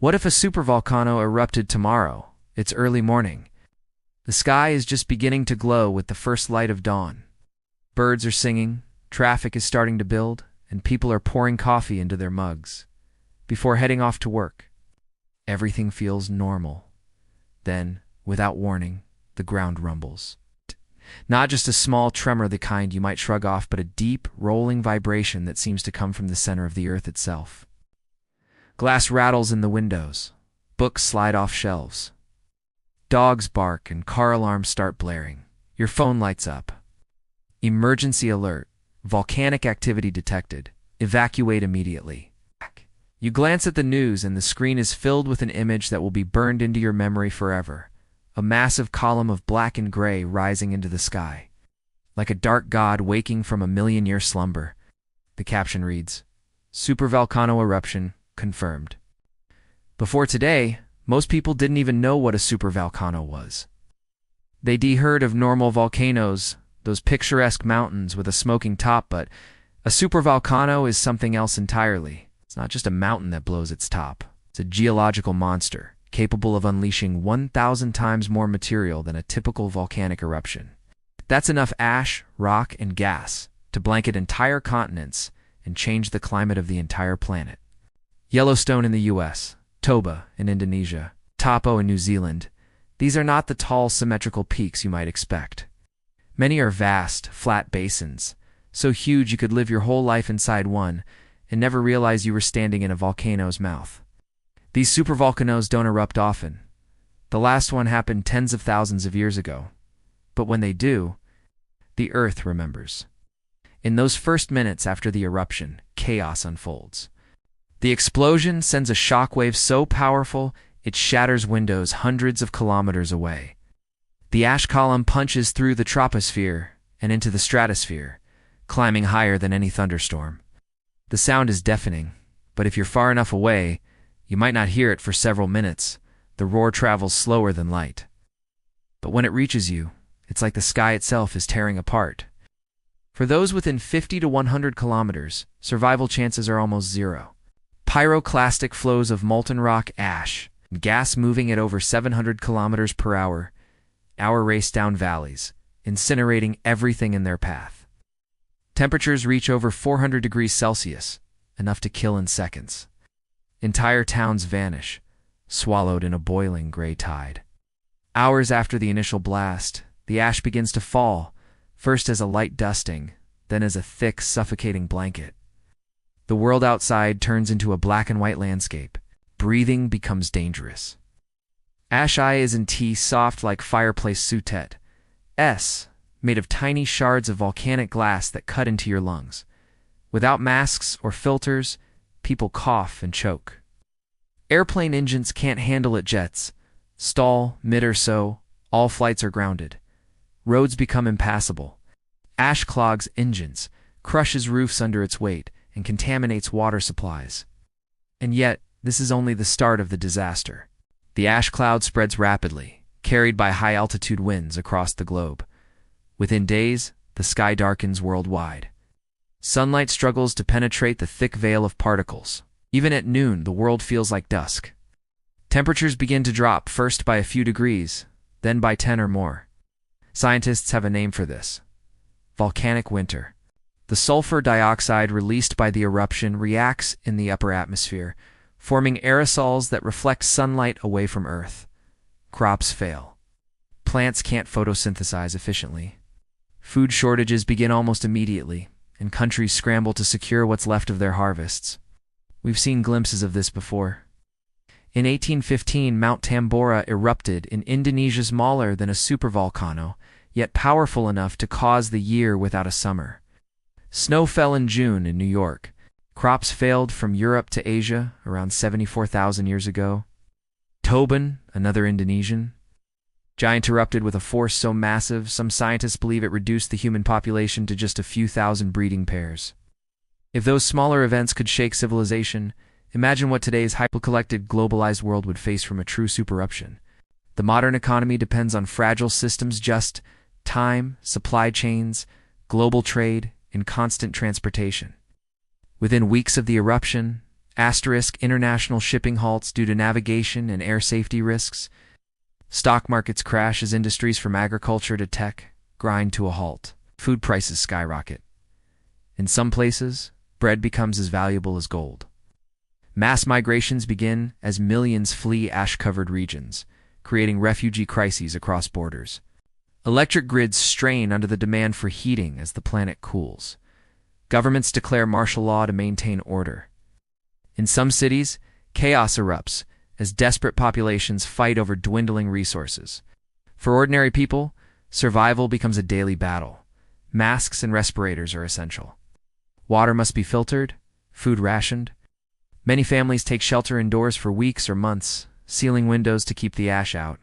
What if a supervolcano erupted tomorrow? It's early morning. The sky is just beginning to glow with the first light of dawn. Birds are singing, traffic is starting to build, and people are pouring coffee into their mugs. Before heading off to work, everything feels normal. Then, without warning, the ground rumbles. Not just a small tremor, the kind you might shrug off, but a deep, rolling vibration that seems to come from the center of the earth itself. Glass rattles in the windows. Books slide off shelves. Dogs bark and car alarms start blaring. Your phone lights up. Emergency alert. Volcanic activity detected. Evacuate immediately. You glance at the news and the screen is filled with an image that will be burned into your memory forever. A massive column of black and gray rising into the sky. Like a dark god waking from a million-year slumber. The caption reads, "Supervolcano eruption confirmed." Before today, most people didn't even know what a supervolcano was. They'd heard of normal volcanoes, those picturesque mountains with a smoking top, but a supervolcano is something else entirely. It's not just a mountain that blows its top. It's a geological monster, capable of unleashing 1,000 times more material than a typical volcanic eruption. That's enough ash, rock, and gas to blanket entire continents and change the climate of the entire planet. Yellowstone in the US, Toba in Indonesia, Taupō in New Zealand. These are not the tall, symmetrical peaks you might expect. Many are vast, flat basins, so huge you could live your whole life inside one and never realize you were standing in a volcano's mouth. These supervolcanoes don't erupt often. The last one happened tens of thousands of years ago. But when they do, the Earth remembers. In those first minutes after the eruption, chaos unfolds. The explosion sends a shockwave so powerful it shatters windows hundreds of kilometers away. The ash column punches through the troposphere and into the stratosphere, climbing higher than any thunderstorm. The sound is deafening, but if you're far enough away, you might not hear it for several minutes. The roar travels slower than light. But when it reaches you, it's like the sky itself is tearing apart. For those within 50 to 100 kilometers, survival chances are almost zero. Pyroclastic flows of molten rock ash, and gas moving at over 700 kilometers per hour, race down valleys, incinerating everything in their path. Temperatures reach over 400 degrees Celsius, enough to kill in seconds. Entire towns vanish, swallowed in a boiling gray tide. Hours after the initial blast, the ash begins to fall, first as a light dusting, then as a thick, suffocating blanket. The world outside turns into a black and white landscape. Breathing becomes dangerous. Ash eye is in tea soft like fireplace soot, made of tiny shards of volcanic glass that cut into your lungs. Without masks or filters, people cough and choke. Airplane engines can't handle it. Jets stall mid or so, all flights are grounded. Roads become impassable. Ash clogs engines, crushes roofs under its weight, and contaminates water supplies. And yet, this is only the start of the disaster. The ash cloud spreads rapidly, carried by high-altitude winds across the globe. Within days, the sky darkens worldwide. Sunlight struggles to penetrate the thick veil of particles. Even at noon, the world feels like dusk. Temperatures begin to drop, first by a few degrees, then by 10 or more. Scientists have a name for this: volcanic winter. The sulfur dioxide released by the eruption reacts in the upper atmosphere, forming aerosols that reflect sunlight away from Earth. Crops fail. Plants can't photosynthesize efficiently. Food shortages begin almost immediately, and countries scramble to secure what's left of their harvests. We've seen glimpses of this before. In 1815, Mount Tambora erupted in Indonesia, smaller than a supervolcano, yet powerful enough to cause the year without a summer. Snow fell in June in New York. Crops failed from Europe to Asia around 74,000 years ago. Taupō, another Indonesian giant, erupted with a force so massive some scientists believe it reduced the human population to just a few thousand breeding pairs. If those smaller events could shake civilization, imagine what today's hyper-collected, globalized world would face from a true supereruption. The modern economy depends on fragile systems, just time, supply chains, global trade, and constant transportation. Within weeks of the eruption, International shipping halts due to navigation and air safety risks. Stock markets crash as industries from agriculture to tech grind to a halt. Food prices skyrocket. In some places, bread becomes as valuable as gold. Mass migrations begin as millions flee ash-covered regions, creating refugee crises across borders. Electric grids strain under the demand for heating as the planet cools. Governments declare martial law to maintain order. In some cities, chaos erupts as desperate populations fight over dwindling resources. For ordinary people, survival becomes a daily battle. Masks and respirators are essential. Water must be filtered, food rationed. Many families take shelter indoors for weeks or months, sealing windows to keep the ash out.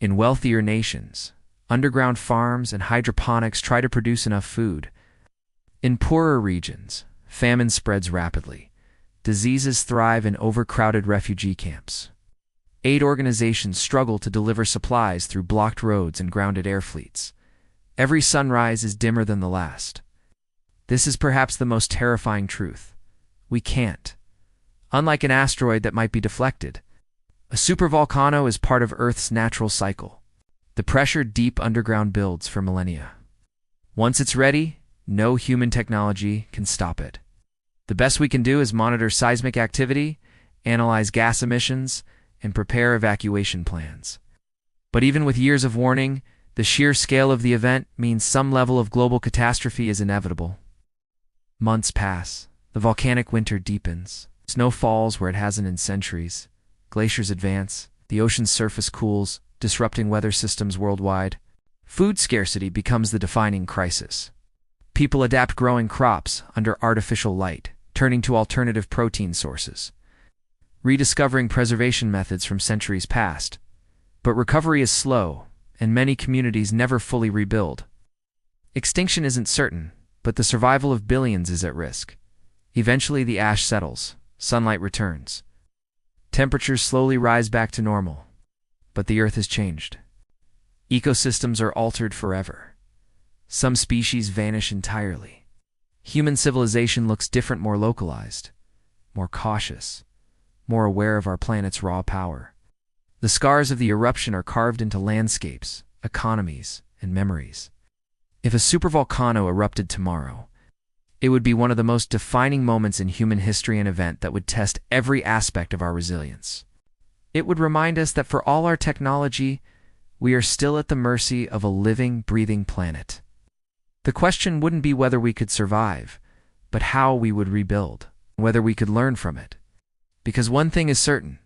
In wealthier nations, underground farms and hydroponics try to produce enough food. In poorer regions, famine spreads rapidly. Diseases thrive in overcrowded refugee camps. Aid organizations struggle to deliver supplies through blocked roads and grounded air fleets. Every sunrise is dimmer than the last. This is perhaps the most terrifying truth. We can't. Unlike an asteroid that might be deflected, a supervolcano is part of Earth's natural cycle. The pressure deep underground builds for millennia. Once it's ready, no human technology can stop it. The best we can do is monitor seismic activity, analyze gas emissions, and prepare evacuation plans. But even with years of warning, the sheer scale of the event means some level of global catastrophe is inevitable. Months pass. The volcanic winter deepens. Snow falls where it hasn't in centuries. Glaciers advance. The ocean's surface cools, disrupting weather systems worldwide. Food scarcity becomes the defining crisis. People adapt growing crops under artificial light, turning to alternative protein sources, rediscovering preservation methods from centuries past. But recovery is slow, and many communities never fully rebuild. Extinction isn't certain, but the survival of billions is at risk. Eventually the ash settles, sunlight returns. Temperatures slowly rise back to normal, but the Earth has changed. Ecosystems are altered forever. Some species vanish entirely. Human civilization looks different, more localized, more cautious, more aware of our planet's raw power. The scars of the eruption are carved into landscapes, economies, and memories. If a supervolcano erupted tomorrow, it would be one of the most defining moments in human history, an event that would test every aspect of our resilience. It would remind us that for all our technology, we are still at the mercy of a living, breathing planet. The question wouldn't be whether we could survive, but how we would rebuild, whether we could learn from it. Because one thing is certain,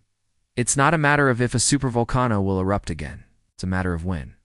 it's not a matter of if a supervolcano will erupt again, it's a matter of when.